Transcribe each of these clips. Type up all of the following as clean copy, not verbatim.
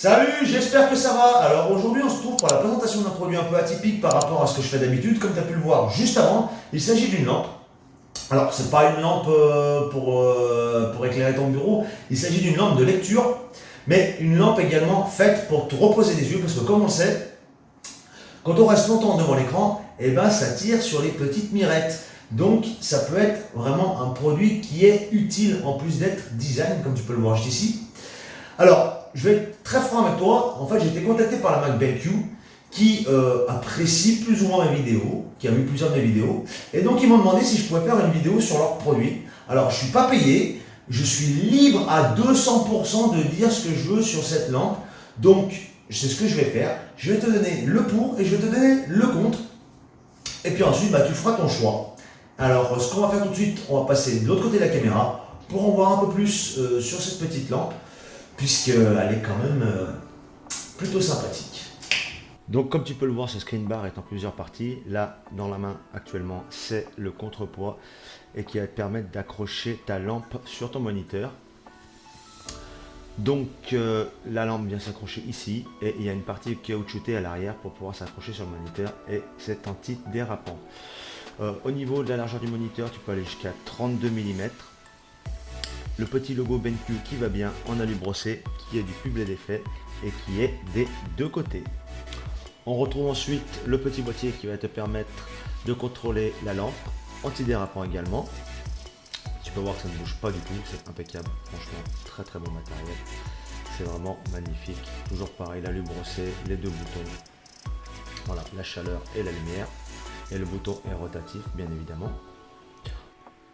Salut, j'espère que ça va. Alors aujourd'hui on se trouve pour la présentation d'un produit un peu atypique par rapport à ce que je fais d'habitude. Comme tu as pu le voir juste avant, il s'agit d'une lampe. Alors c'est pas une lampe pour éclairer ton bureau, il s'agit d'une lampe de lecture, mais une lampe également faite pour te reposer les yeux, parce que comme on le sait, quand on reste longtemps devant l'écran, eh ben, ça tire sur les petites mirettes. Donc ça peut être vraiment un produit qui est utile en plus d'être design, comme tu peux le voir juste ici. Alors, je vais être très franc avec toi. En fait, j'ai été contacté par la marque BenQ qui apprécie plus ou moins mes vidéos, qui a vu plusieurs de mes vidéos. Et donc, ils m'ont demandé si je pouvais faire une vidéo sur leurs produits. Alors, je ne suis pas payé. Je suis libre à 200% de dire ce que je veux sur cette lampe. Donc, c'est ce que je vais faire. Je vais te donner le pour et je vais te donner le contre. Et puis ensuite, tu feras ton choix. Alors, ce qu'on va faire tout de suite, on va passer de l'autre côté de la caméra pour en voir un peu plus sur cette petite lampe, puisqu'elle est quand même plutôt sympathique. Donc comme tu peux le voir, ce screen bar est en plusieurs parties. Là, dans la main actuellement, c'est le contrepoids et qui va te permettre d'accrocher ta lampe sur ton moniteur. Donc la lampe vient s'accrocher ici et il y a une partie caoutchoutée à l'arrière pour pouvoir s'accrocher sur le moniteur et c'est anti-dérapant. Au niveau de la largeur du moniteur, tu peux aller jusqu'à 32 mm. Le petit logo BenQ qui va bien en alu brossé, qui est du publié d'effet et qui est des deux côtés. On retrouve ensuite le petit boîtier qui va te permettre de contrôler la lampe, antidérapant également. Tu peux voir que ça ne bouge pas du tout, c'est impeccable, franchement très très bon matériel. C'est vraiment magnifique, toujours pareil, l'alu brossé, les deux boutons, voilà, la chaleur et la lumière. Et le bouton est rotatif bien évidemment.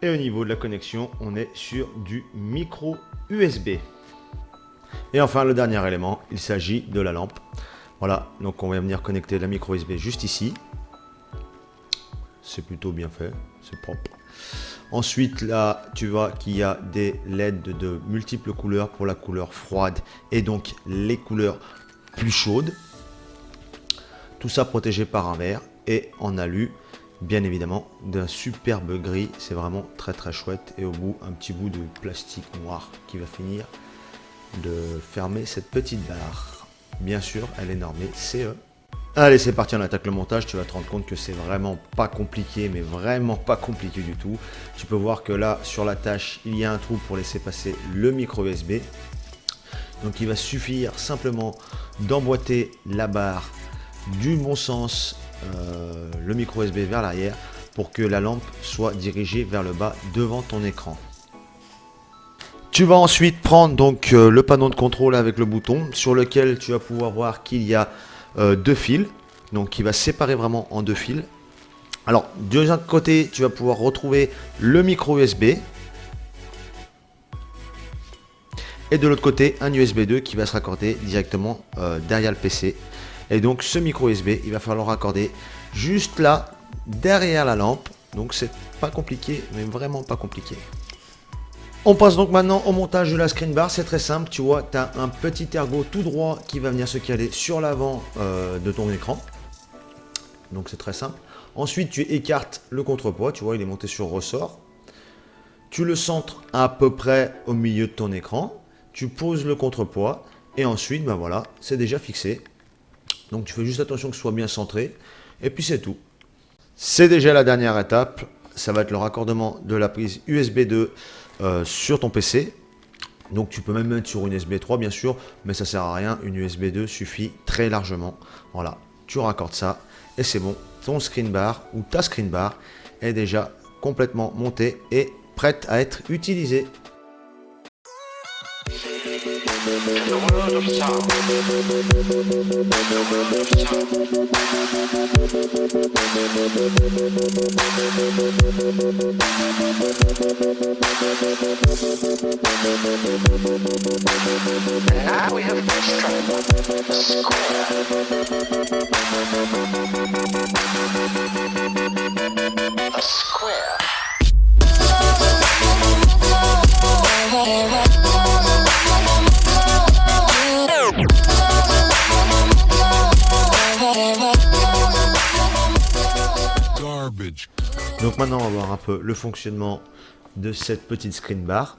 Et au niveau de la connexion, on est sur du micro USB. Et enfin, le dernier élément, il s'agit de la lampe. Voilà, donc on va venir connecter la micro USB juste ici. C'est plutôt bien fait, c'est propre. Ensuite, là, tu vois qu'il y a des LED de multiples couleurs pour la couleur froide et donc les couleurs plus chaudes. Tout ça protégé par un verre et en alu. Bien évidemment d'un superbe gris, c'est vraiment très très chouette et au bout un petit bout de plastique noir qui va finir de fermer cette petite barre. Bien sûr elle est normée CE. Allez c'est parti, on attaque le montage. Tu vas te rendre compte que c'est vraiment pas compliqué, mais vraiment pas compliqué du tout. Tu peux voir que là sur la tâche il y a un trou pour laisser passer le micro USB. Donc il va suffire simplement d'emboîter la barre du bon sens, le micro USB vers l'arrière pour que la lampe soit dirigée vers le bas devant ton écran. Tu vas ensuite prendre donc le panneau de contrôle avec le bouton sur lequel tu vas pouvoir voir qu'il y a deux fils, donc qui va séparer vraiment en deux fils. Alors de l'autre côté tu vas pouvoir retrouver le micro USB et de l'autre côté un USB 2 qui va se raccorder directement derrière le PC. Et donc ce micro USB, il va falloir raccorder juste là, derrière la lampe. Donc c'est pas compliqué, mais vraiment pas compliqué. On passe donc maintenant au montage de la screen bar. C'est très simple, tu vois, tu as un petit ergot tout droit qui va venir se caler sur l'avant de ton écran. Donc c'est très simple. Ensuite, tu écartes le contrepoids, tu vois, il est monté sur ressort. Tu le centres à peu près au milieu de ton écran. Tu poses le contrepoids et ensuite, ben voilà, c'est déjà fixé. Donc tu fais juste attention que ce soit bien centré et puis c'est tout. C'est déjà la dernière étape, ça va être le raccordement de la prise USB 2 sur ton PC. Donc tu peux même mettre sur une USB 3 bien sûr, mais ça sert à rien, une USB 2 suffit très largement. Voilà, tu raccordes ça et c'est bon, ton screen bar ou ta screen bar est déjà complètement montée et prête à être utilisée. The world of sound. And now we have first track, a square. A square. Donc maintenant on va voir un peu le fonctionnement de cette petite screen bar.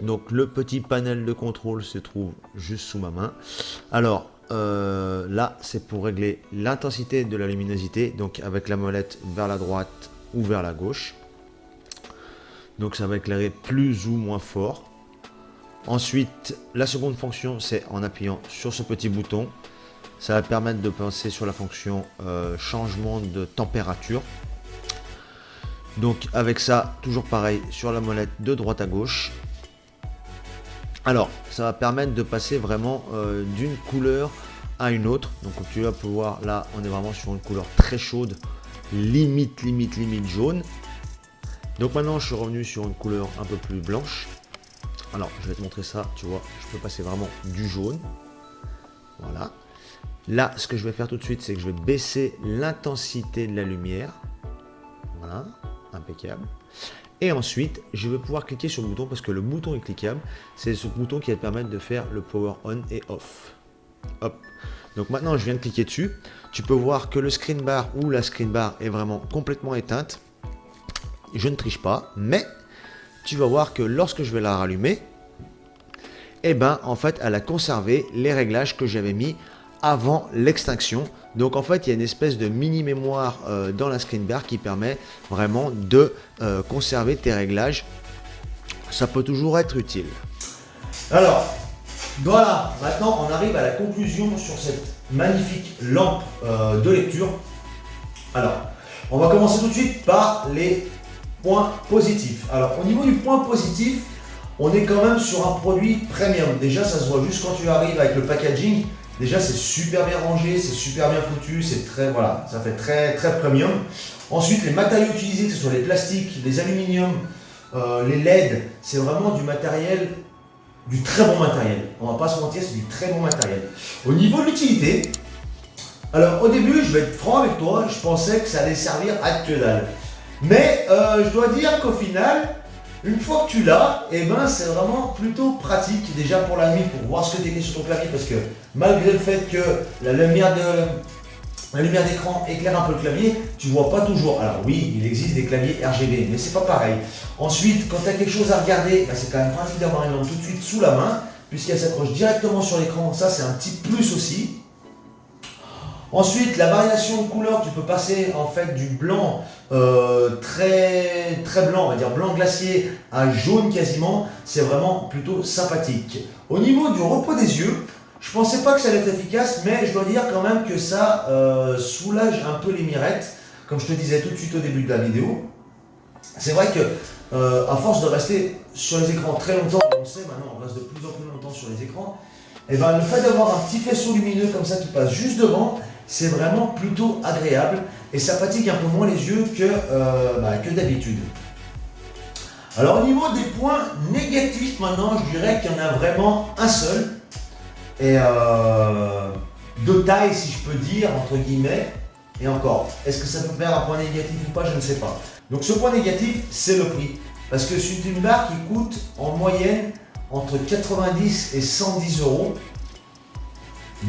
Donc le petit panel de contrôle se trouve juste sous ma main. Alors là c'est pour régler l'intensité de la luminosité, donc avec la molette vers la droite ou vers la gauche. Donc ça va éclairer plus ou moins fort. Ensuite la seconde fonction, c'est en appuyant sur ce petit bouton, ça va permettre de passer sur la fonction changement de température. Donc avec ça, toujours pareil sur la molette de droite à gauche. Alors, ça va permettre de passer vraiment d'une couleur à une autre. Donc, comme tu vas pouvoir, là, on est vraiment sur une couleur très chaude, limite jaune. Donc maintenant, je suis revenu sur une couleur un peu plus blanche. Alors, je vais te montrer ça, tu vois, je peux passer vraiment du jaune. Voilà. Là, ce que je vais faire tout de suite, c'est que je vais baisser l'intensité de la lumière. Voilà, impeccable. Et ensuite, je vais pouvoir cliquer sur le bouton parce que le bouton est cliquable. C'est ce bouton qui va te permettre de faire le power on et off. Hop. Donc maintenant, je viens de cliquer dessus. Tu peux voir que le screen bar ou la screen bar est vraiment complètement éteinte. Je ne triche pas, mais tu vas voir que lorsque je vais la rallumer, eh ben, en fait, elle a conservé les réglages que j'avais mis avant l'extinction. Donc en fait il y a une espèce de mini mémoire dans la screen bar qui permet vraiment de conserver tes réglages. Ça peut toujours être utile. Alors, voilà, maintenant on arrive à la conclusion sur cette magnifique lampe de lecture. Alors, on va commencer tout de suite par les points positifs. Alors, au niveau du point positif, on est quand même sur un produit premium. Déjà, ça se voit juste quand tu arrives avec le packaging. Déjà, c'est super bien rangé, c'est super bien foutu, c'est très, voilà, ça fait très premium. Ensuite, les matériaux utilisés, que ce soit les plastiques, les aluminiums, les LED, c'est vraiment du matériel, du très bon matériel. On va pas se mentir, c'est du très bon matériel. Au niveau de l'utilité, alors au début, je vais être franc avec toi, je pensais que ça allait servir à que dalle. Mais je dois dire qu'au final, une fois que tu l'as, eh ben, c'est vraiment plutôt pratique déjà pour la nuit, pour voir ce que tu écris sur ton clavier, parce que malgré le fait que la lumière d'écran éclaire un peu le clavier, tu ne vois pas toujours. Alors oui, il existe des claviers RGB, mais c'est pas pareil. Ensuite, quand tu as quelque chose à regarder, ben, c'est quand même pratique d'avoir une lampe tout de suite sous la main, puisqu'elle s'accroche directement sur l'écran. Ça, c'est un petit plus aussi. Ensuite, la variation de couleur, tu peux passer en fait du blanc très blanc, on va dire blanc glacier, à jaune quasiment. C'est vraiment plutôt sympathique. Au niveau du repos des yeux, je pensais pas que ça allait être efficace, mais je dois dire quand même que ça soulage un peu les mirettes, comme je te disais tout de suite au début de la vidéo. C'est vrai que à force de rester sur les écrans très longtemps, on sait maintenant, on reste de plus en plus longtemps sur les écrans, et ben le fait d'avoir un petit faisceau lumineux comme ça qui passe juste devant, c'est vraiment plutôt agréable et ça fatigue un peu moins les yeux que d'habitude. Alors au niveau des points négatifs maintenant, je dirais qu'il y en a vraiment un seul et de taille si je peux dire entre guillemets. Et encore, est-ce que ça peut faire un point négatif ou pas, je ne sais pas. Donc ce point négatif, c'est le prix. Parce que c'est une barre qui coûte en moyenne entre 90 et 110 €.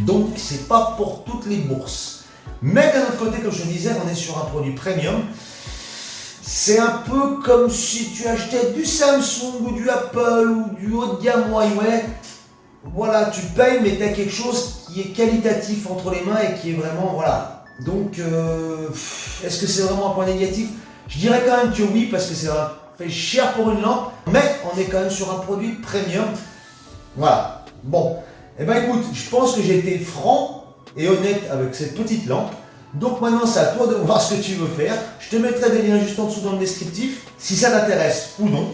Donc c'est pas pour toutes les bourses. Mais d'un autre côté, comme je te disais, on est sur un produit premium. C'est un peu comme si tu achetais du Samsung ou du Apple ou du haut de gamme Huawei. Voilà, tu payes mais tu as quelque chose qui est qualitatif entre les mains et qui est vraiment, voilà. Donc, est-ce que c'est vraiment un point négatif? Je dirais quand même que oui, parce que ça fait cher pour une lampe, mais on est quand même sur un produit premium. Voilà. Bon, eh ben écoute, je pense que j'ai été franc et honnête avec cette petite lampe. Donc maintenant, c'est à toi de voir ce que tu veux faire. Je te mettrai des liens juste en dessous dans le descriptif, si ça t'intéresse ou non.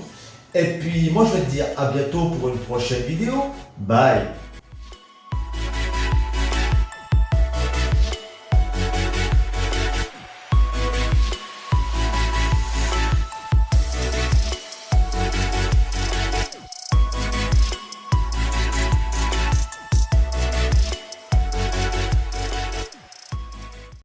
Et puis, moi, je vais te dire à bientôt pour une prochaine vidéo. Bye!